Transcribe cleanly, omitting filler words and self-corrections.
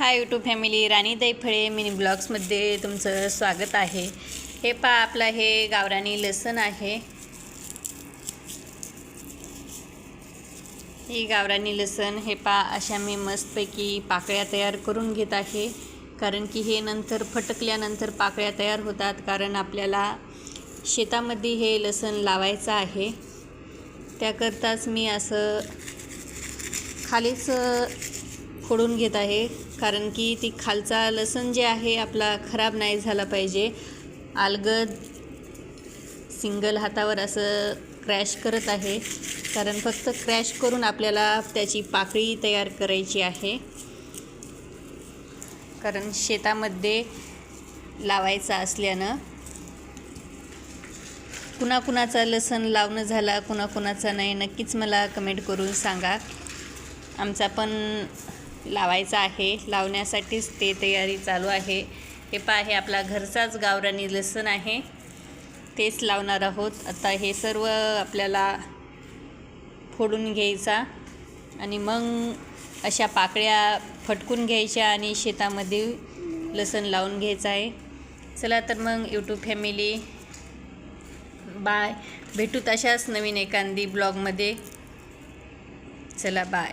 Hi YouTube family, राणी Daiphale mini ब्लॉग्समध्ये तुमचं स्वागत आहे। हे पहा, आपला हे गावरानी लसण आहे। ही गावरानी लसण हे पहा, अशा मी मस्तपैकी पाकळ्या तयार करून घेत आहे, कारण की हे नंतर फटकल्यानंतर पाकळ्या तयार होतात। कारण आपल्याला शेतामध्ये हे लसण लावायचं आहे, त्याकरताच मी असं खालीच फोडून घेत आहे, कारण की ती खालचा लसण जे आहे आपला खराब नाही झाला पाहिजे। अलगद सिंगल हातावर असं क्रॅश करत आहे, कारण फक्त क्रॅश करून आपल्याला त्याची पाकळी तयार करायची आहे, कारण शेतामध्ये लावायचा असल्यानं। कुणाकुणाचा लसण लावणं झाला, कुणाकुणाचा नाही, नक्कीच मला कमेंट करून सांगा। आमचा पण लावायचा आहे, लावण्यासाठीच ते तयारी चालू आहे। हे पहा, हे आपला घरचाच गावरानी लसण आहे, तेच लावणार आहोत। आता हे सर्व आपल्याला फोडून घ्यायचा आणि मग अशा पाकळ्या फटकून घ्यायच्या आणि शेतामध्ये लसण लावून घ्यायचं आहे। चला तर मग यूट्यूब फॅमिली, बाय, भेटूत अशाच नवीन एखादी ब्लॉगमध्ये। चला बाय।